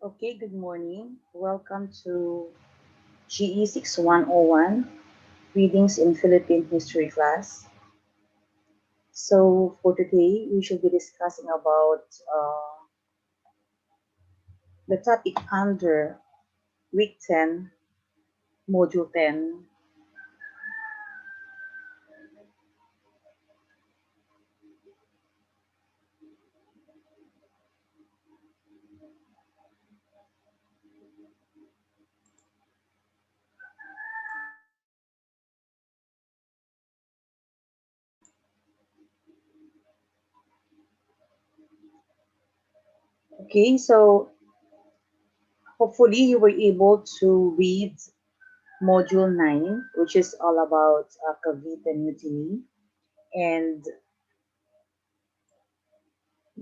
Okay, good morning. Welcome to GE 6101 Readings in Philippine History class. So, for today, we should be discussing about the topic under Week 10, Module 10. Okay, so hopefully you were able to read Module 9, which is all about Cavite Mutiny. And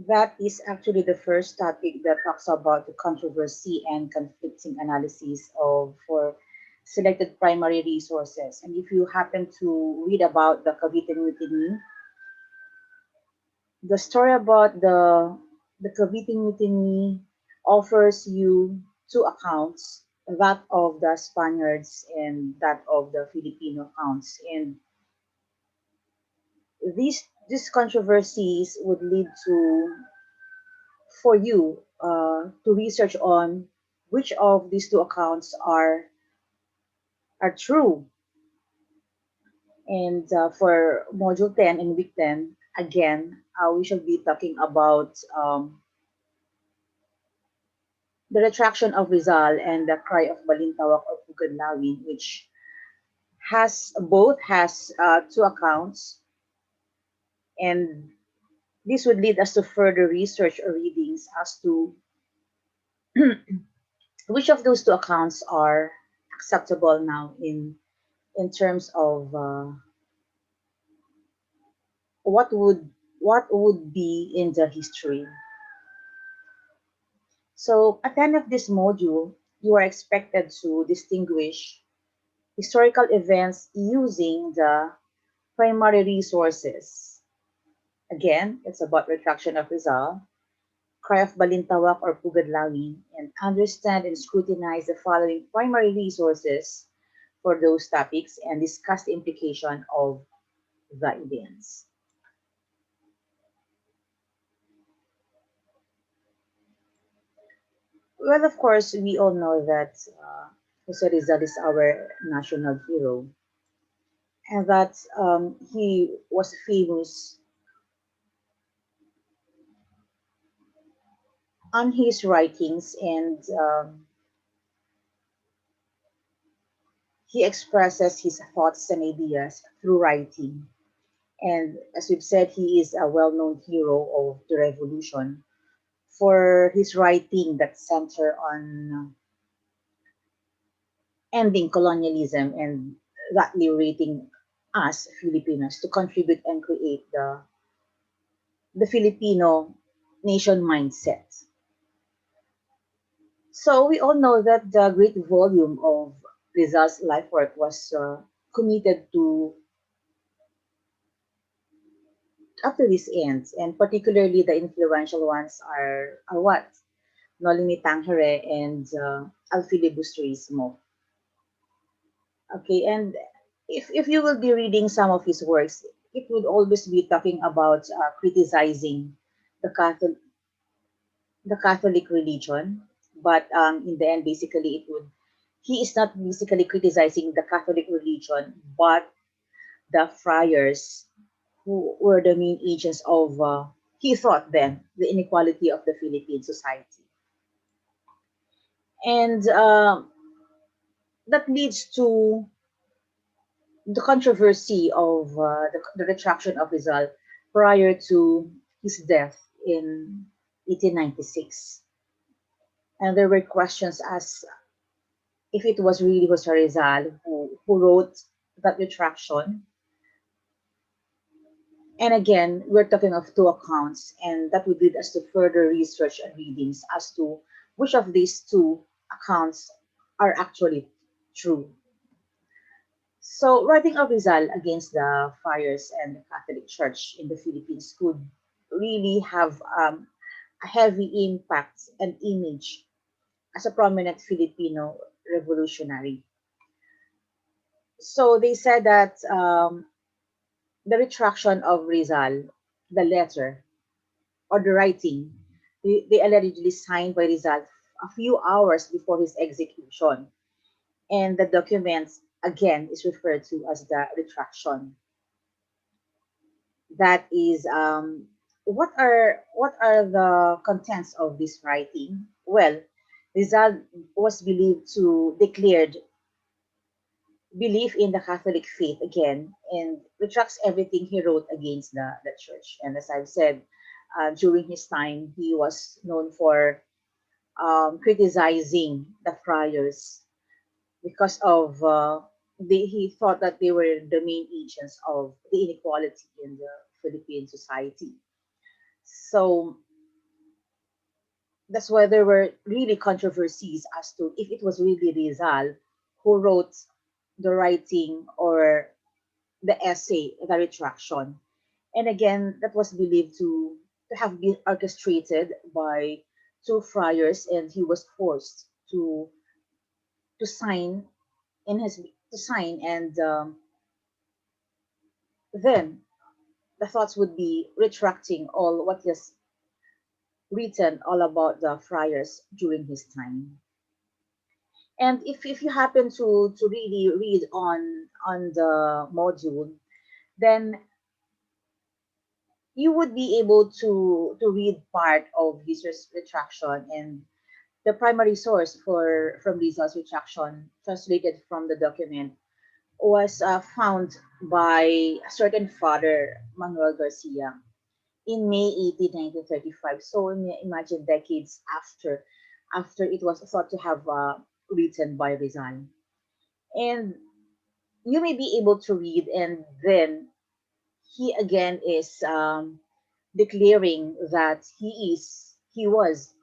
that is actually the first topic that talks about the controversy and conflicting analysis of for selected primary resources. And if you happen to read about the Cavite Mutiny, the story about the Cavite Mutiny offers you two accounts, that of the Spaniards and that of the Filipino accounts. And these controversies would lead to for you to research on which of these two accounts are true. And for module 10 and week 10, again, we shall be talking about the retraction of Rizal and the cry of Balintawak or Pugadlawin, which has two accounts, and this would lead us to further research or readings as to which of those two accounts are acceptable now in terms of what would be in the history. So at the end of this module, you are expected to distinguish historical events using the primary resources. Again, it's about retraction of Rizal, cry of Balintawak or Pugadlawin, and understand and scrutinize the following primary resources for those topics and discuss the implication of the events. Well, of course, we all know that Jose Rizal is our national hero, and that he was famous on his writings, and he expresses his thoughts and ideas through writing. And as we've said, he is a well-known hero of the revolution for his writing that center on ending colonialism and that liberating us Filipinos to contribute and create the Filipino nation mindset. So we all know that the great volume of Rizal's life work was committed to up to this end, and particularly the influential ones are what Nolimi Tangere and Al Filibusterismo. Okay, and if you will be reading some of his works, it would always be talking about criticizing the Catholic the Catholic religion, but in the end, basically, he is not basically criticizing the Catholic religion, but the friars who were the main agents of, he thought then, the inequality of the Philippine society. And that leads to the controversy of the retraction of Rizal prior to his death in 1896. And there were questions as if it was really Jose Rizal who wrote that retraction. And again, we're talking of two accounts, and that would lead us to further research and readings as to which of these two accounts are actually true. So, writing of Rizal against the friars and the Catholic Church in the Philippines could really have a heavy impact and image as a prominent Filipino revolutionary. So they said that the retraction of Rizal, the letter or the writing, they allegedly signed by Rizal a few hours before his execution. And the document, again, is referred to as the retraction. That is, what are the contents of this writing? Well, Rizal was believed to declared belief in the Catholic faith again and retracts everything he wrote against the church. And as I've said, during his time, he was known for criticizing the friars because of he thought that they were the main agents of the inequality in the Philippine society. So that's why there were really controversies as to if it was really Rizal who wrote the writing or the essay, the retraction. And again, that was believed to have been orchestrated by two friars, and he was forced to sign in his to sign, and then the thoughts would be retracting all what he has written all about the friars during his time. And if you happen to really read on the module, then you would be able to read part of his retraction, and the primary source for from Rizal's retraction translated from the document was found by a certain father Manuel Garcia in May 18, 1935. So imagine decades after it was thought to have written by Rizal. And you may be able to read, and then he again is declaring that he was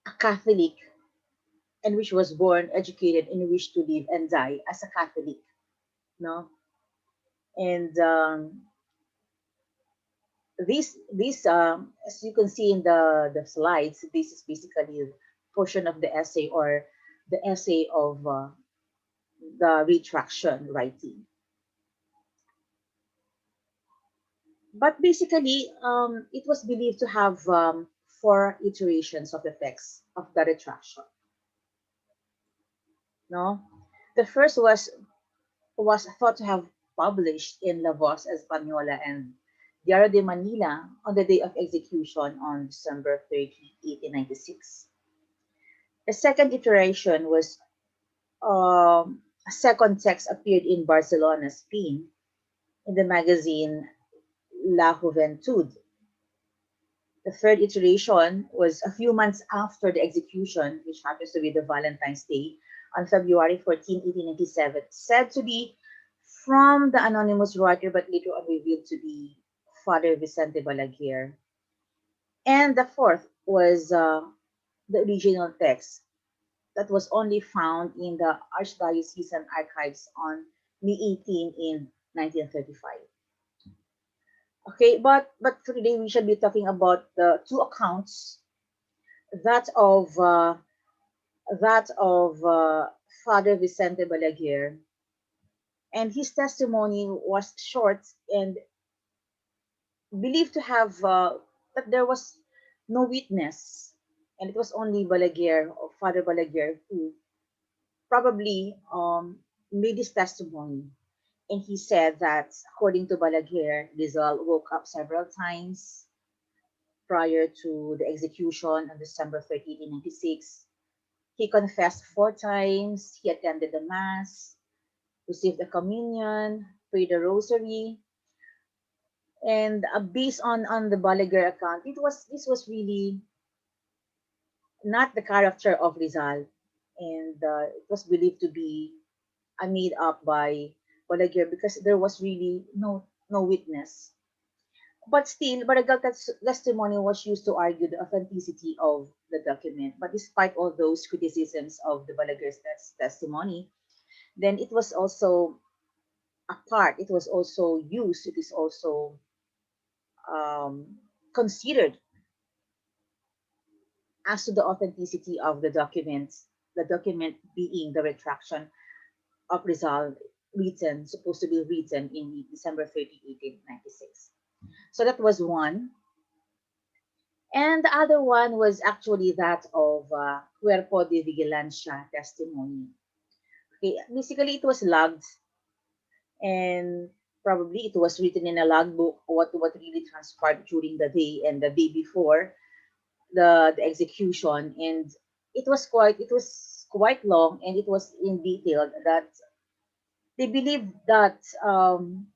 a Catholic, and which was born, educated, and wished to live and die as a Catholic. No, and this as you can see in the slides, this is basically a portion of the essay or the essay of the retraction writing. But basically, it was believed to have four iterations of the text of the retraction. No, the first was thought to have published in La Voz Española and Diario de Manila on the day of execution on December 30, 1896. The second iteration was a second text appeared in Barcelona, Spain, in the magazine La Juventud. The third iteration was a few months after the execution, which happens to be the Valentine's Day, on February 14, 1897, said to be from the anonymous writer but later on revealed to be Father Vicente Balaguer. And the fourth was the original text that was only found in the Archdiocesan archives on May 18 in 1935. Okay, but today we shall be talking about the two accounts, that of uh, that of Father Vicente Balaguer, and his testimony was short and believed to have that there was no witness, and it was only Balaguer or Father Balaguer who probably made his testimony. And he said that according to Balaguer, Rizal woke up several times prior to the execution on December 30, 1996. He confessed four times, he attended the Mass, received the communion, prayed the rosary, and based on the Balaguer account, this was really not the character of Rizal, and it was believed to be made up by Balaguer because there was really no witness. But still, Barragal's testimony was used to argue the authenticity of the document. But despite all those criticisms of the Balaguer's testimony, then it was also it was also used, it is also um, considered as to the authenticity of the document being the retraction of Rizal written, supposed to be written in December 30, 1896. So that was one. And the other one was actually that of Cuerpo de Vigilancia testimony. Okay, basically it was logged, and probably it was written in a logbook what really transpired during the day and the day before the execution, and it was quite long, and it was in detail that they believe that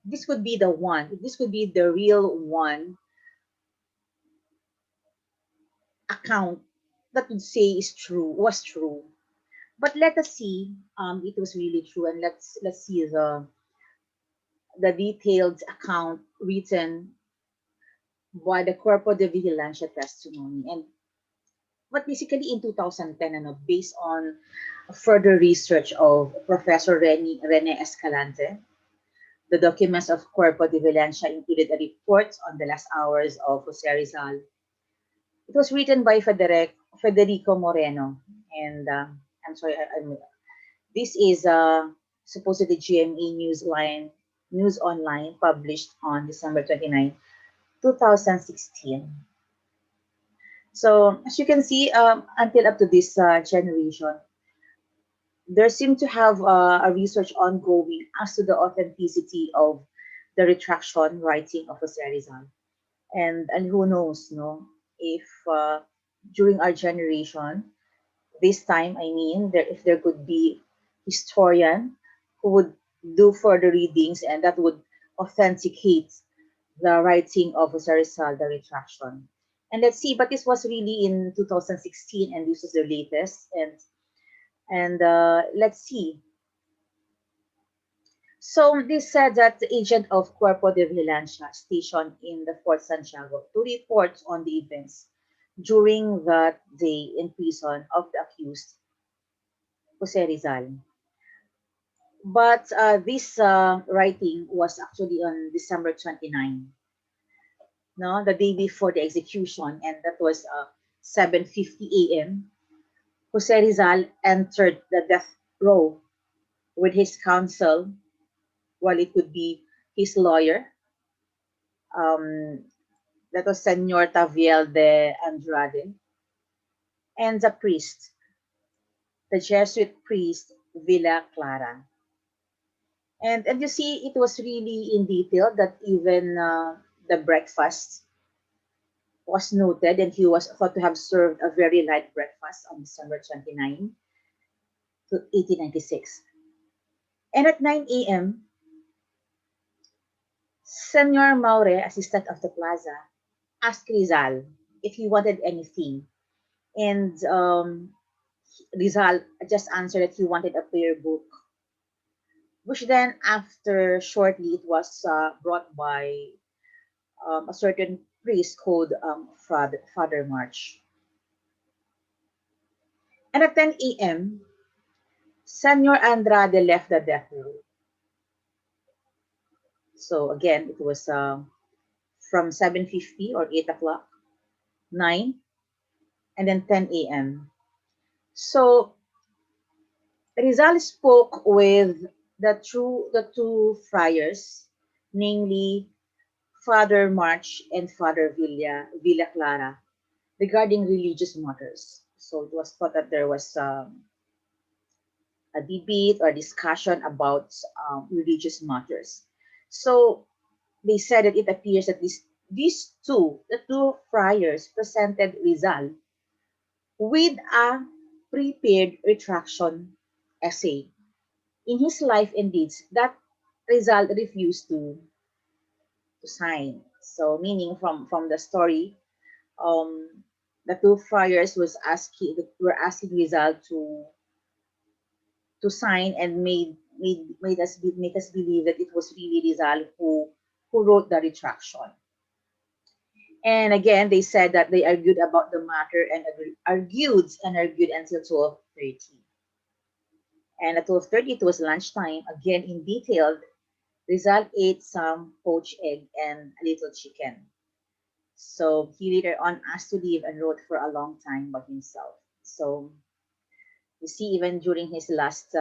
this could be the one, this could be the real one account that would say is true, was true. But let us see it was really true, and let's see the detailed account written by the Corpo de Vigilancia testimony. And but basically in 2010, based on further research of Professor Rene Escalante, the documents of Corpo de Vigilancia included a report on the last hours of Jose Rizal. It was written by Federico Moreno, and I'm sorry, this is supposedly GMA News Online, published on December 29, 2016. So as you can see, until up to this generation, there seemed to have a research ongoing as to the authenticity of the retraction writing of Jose Rizal. And who knows, no, if during our generation, this time, I mean, if there could be historian who would do further readings and that would authenticate the writing of Jose Rizal, the retraction. And let's see, but this was really in 2016, and this was the latest. And let's see. So they said that the agent of Cuerpo de Vigilancia stationed in the Fort Santiago to report on the events during that day in prison of the accused Jose Rizal. But this writing was actually on December 29, no, the day before the execution, and that was 7:50 a.m. Jose Rizal entered the death row with his counsel, while it would be his lawyer, um, that was Senor Taviel de Andrade, and the priest, the Jesuit priest Villa Clara. And you see, it was really in detail that even the breakfast was noted, and he was thought to have served a very light breakfast on December 29, 1896. And at 9 a.m., Senor Maure, assistant of the plaza, asked Rizal if he wanted anything. And Rizal just answered that he wanted a prayer book, which then, after shortly, it was brought by a certain priest called Father March. And at 10 a.m., Senor Andrade left the death row. So again, it was from 7:50 or 8 o'clock, 9, and then 10 a.m. So Rizal spoke with the two friars, namely Father March and Father Villa Clara, regarding religious matters. So it was thought that there was a debate or discussion about religious matters. So they said that it appears that the two friars, presented Rizal with a prepared retraction essay in his life and deeds that Rizal refused to sign. So meaning from the story, um, the two friars were asking Rizal to sign, and make us believe that it was really Rizal who wrote the retraction. And again, they said that they argued about the matter and argued until 12:30. And at 12:30, it was lunchtime. Again, in detail, Rizal ate some poached egg and a little chicken. So he later on asked to leave and wrote for a long time by himself. So you see, even during his last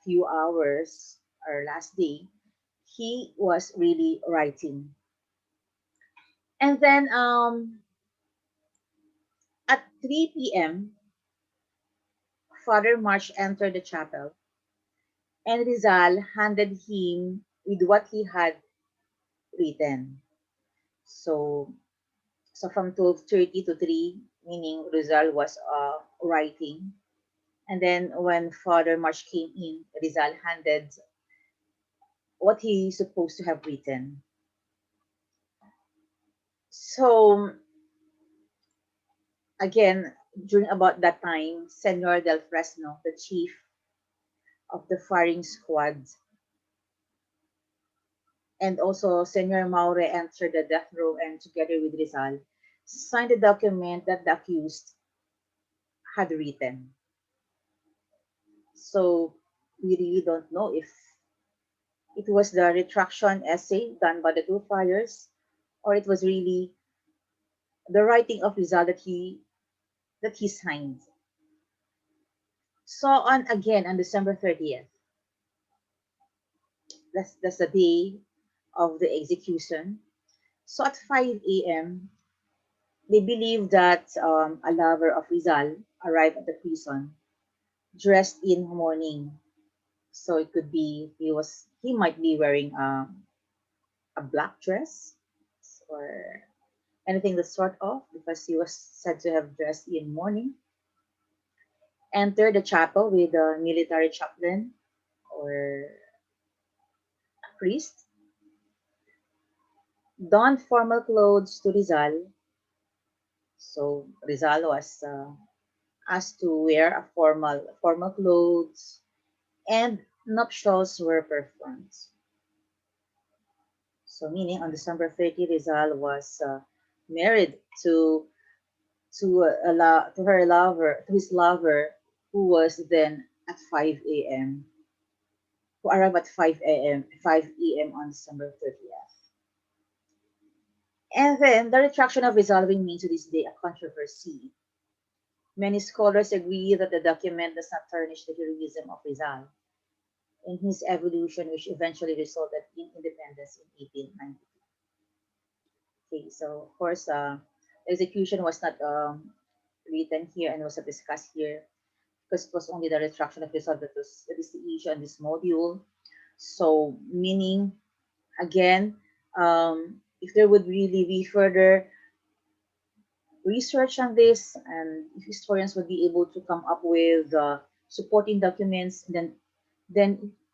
few hours or last day, he was really writing. And then at 3 p.m., Father March entered the chapel, and Rizal handed him with what he had written. So, so from 12:30 to 3, meaning Rizal was writing. And then when Father March came in, Rizal handed what he supposed to have written. So again, during about that time, Senor Del Fresno, the chief of the firing squad, and also Senor Maure entered the death row and together with Rizal, signed the document that the accused had written. So we really don't know if it was the retraction essay done by the two friars or it was really the writing of Rizal that he signed. So on again on December 30th, that's the day of the execution. So at 5 a.m., they believe that a lover of Rizal arrived at the prison dressed in mourning. So it could be he might be wearing a black dress or anything the sort of because he was said to have dressed in mourning. Entered the chapel with a military chaplain or priest, donned formal clothes to Rizal. So Rizal was asked to wear a formal clothes, and nuptials were performed. So meaning on December 30, Rizal was married to her lover, to his lover, who was then at 5 a.m. who arrived at 5 a.m. on December 30th. And then the retraction of Rizal remains to this day a controversy. Many scholars agree that the document does not tarnish the heroism of Rizal in his evolution, which eventually resulted in independence in 1892. Okay, so of course, execution was not written here and was not discussed here because it was only the retraction of Rizal that is the issue on this module. So, meaning again, if there would really be further research on this, and if historians would be able to come up with supporting documents, then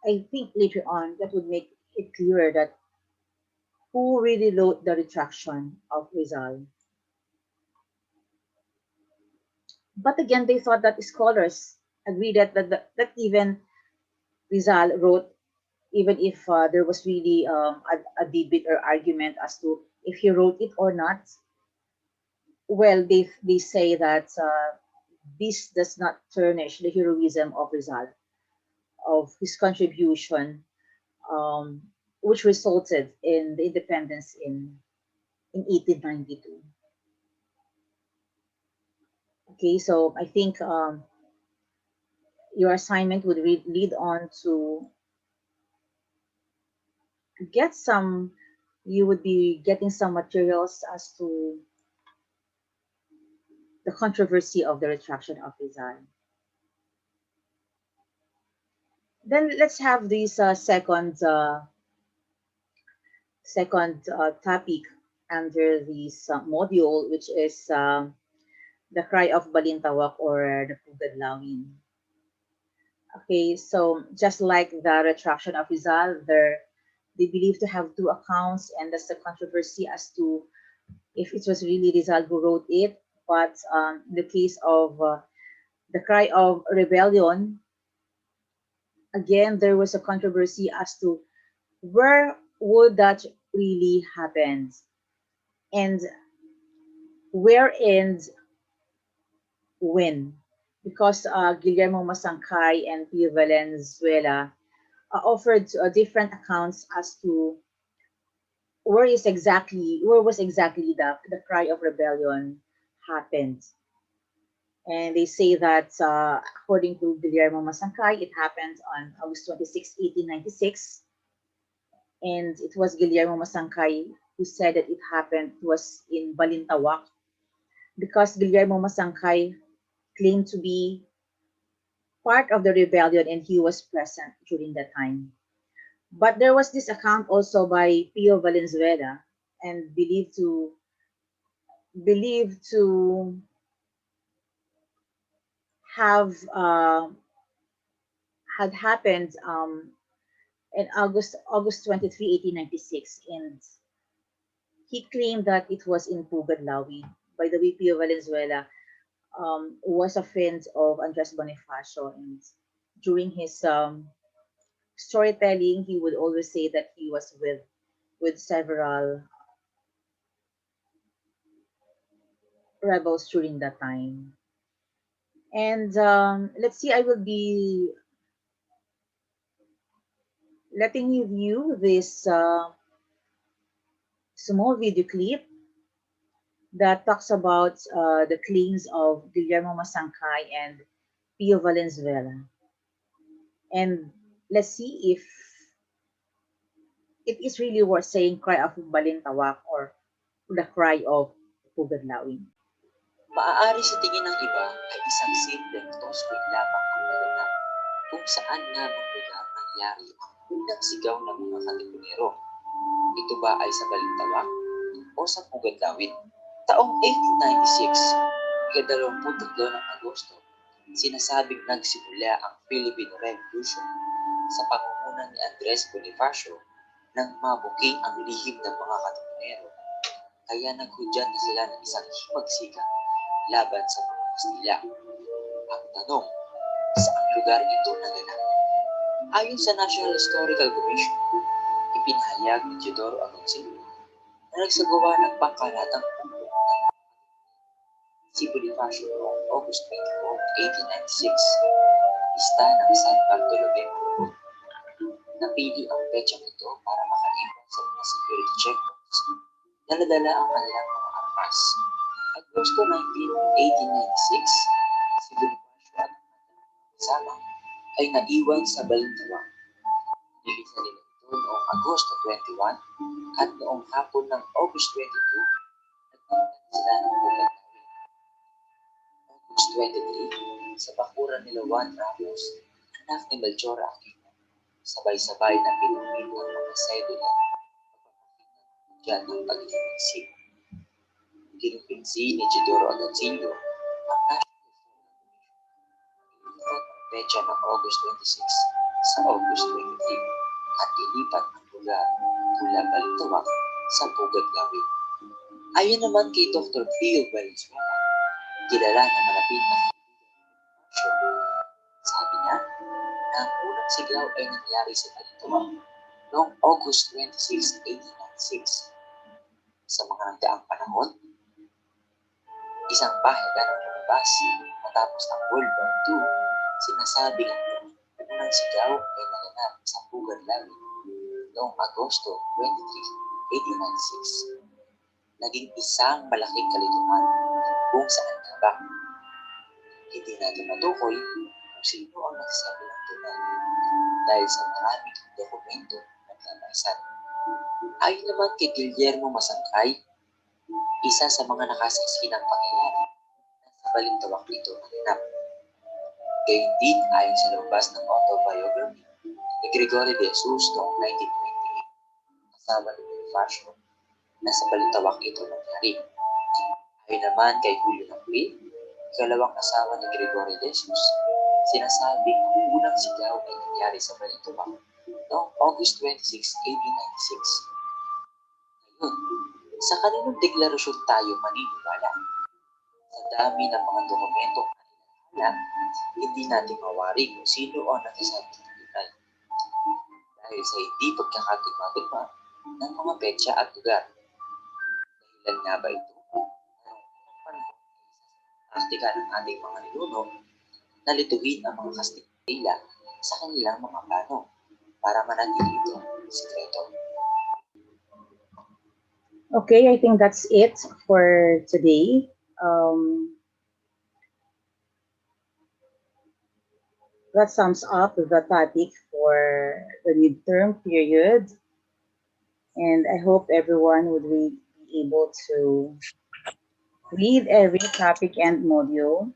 I think later on that would make it clearer that who really wrote the retraction of Rizal. But again, they thought that scholars agree that even Rizal wrote, even if there was really a debate or argument as to if he wrote it or not. Well, they say that this does not tarnish the heroism of Rizal, of his contribution, which resulted in the independence in 1892. Okay, so I think your assignment would lead on to get some, you would be getting some materials as to the controversy of the retraction of Rizal. Then let's have this second topic under this module, which is the cry of Balintawak or the Pugadlawin. Okay, so just like the retraction of Rizal, they believe to have two accounts, and that's the controversy as to if it was really Rizal who wrote it. But in the case of the cry of rebellion, again, there was a controversy as to where would that really happen and where and when. Because Guillermo Masangkay and Pio Valenzuela offered different accounts as to where was exactly the cry of rebellion happened. And they say that, according to Guillermo Masangkay, it happened on August 26, 1896. And it was Guillermo Masangkay who said that it happened was in Balintawak, because Guillermo Masangkay claimed to be part of the rebellion and he was present during that time. But there was this account also by Pio Valenzuela, and believed to have had happened in August 23, 1896, and he claimed that it was in Pugadlawi. By the way, Pio Valenzuela was a friend of Andres Bonifacio, and during his storytelling, he would always say that he was with several rebels during that time. And let's see, I will be letting you view this small video clip that talks about the claims of Guillermo Masangkay and Pio Valenzuela. And let's see if it is really worth saying cry of Balintawak or the cry of Pugadlawi. Maaari sa tingin ng iba ay isang simpleng toskwik lamang ang naganap kung saan nga bang lugar nangyari ang unang sigaw ng mga Katipunero. Ito ba ay sa Balintawak o sa Pugadlawin? Taong 1896, ika-23 ng Agosto, sinasabing nagsimula ang Philippine Revolution sa pangunguna ni Andres Bonifacio nang mabuking ang lihim ng mga Katipunero. Kaya naghudyat na sila ng isang himagsikan laban sa mga Kastila. Ang tanong, saan lugar ito naganap? Ayon sa National Historical Commission, ipinahayag ni Teodoro Agoncillo na nagsagawa ng pangkalatang puno ng si Bonifacio noong August 24, 1896, lista ng San Bartolome Group. Napili ang petsang ito para makaiwan sa mga security checkpoints na nadala ang kanilang mga armas. Agosto 19, 1896, si Bonifacio at kasama ay naiwan sa Balintawak. Nilisan nila ito noong Agosto 21 at noong hapon ng August 22, nagpunta sila ng Pugadlawi. August 23, sa bakuran nila Juan Ramos, anak ni Melchor Aquino, sabay-sabay na pinumit ng mga sedula dyan ng pag-ibig. Kinumpinsi ni Teodoro Agoncillo ang National Historical Commission. Ilipat ang petsa ng August 26 sa August 23 at ilipat ang lugar mula Balintawak sa Pugadlawi. Ayon naman kay Dr. Pio Valenzuela, kilala na malapit na kaibigan. Sabi niya na ang unang sigaw ay nangyari sa Balintawak noong August 26, 1896. Sa mga nagdaang panahon, isang pahayagan ang lumabas matapos ang World War II. Sinasabing ang unang sigaw ay naganap sa Pugadlawi noong Agosto 23, 1896. Naging isang malaking kalituhan kung saan nga ba. Hindi natin matukoy kung sino ang nagsasabi ng tunay dahil sa maraming dokumento na nabasa. Ayon naman kay Guillermo Masangkay, isa sa mga nakasaksi ng pangyayari na sa Balintawak ito naganap. Gayun din ayon sa lumabas ng autobiography ni Gregorio de Jesus noong 1928, kasama ni Bonifacio, na sa Balintawak ito nangyari. Ayon naman kay Julio Lampi, ikalawang asawa ni Gregorio de Jesus, sinasabing ang unang sigaw ay nangyari sa Balintawak noong August 26, 1896. Ngayon, sa kaninong deklarasyon tayo maniniwala? Sa dami ng mga dokumentong nailala, hindi natin mawari kung sino ang nagsasabi ng tunay. Dahil sa hindi pagkakatugma-tugma ng mga petsa at lugar. Dahilan nga ba ito? Praktika ng ating mga ninuno na lituhin ang mga Kastila sa kanilang mga plano para manatili itong sikreto. Okay, I think that's it for today. That sums up the topic for the midterm period, and I hope everyone would be able to read every topic and module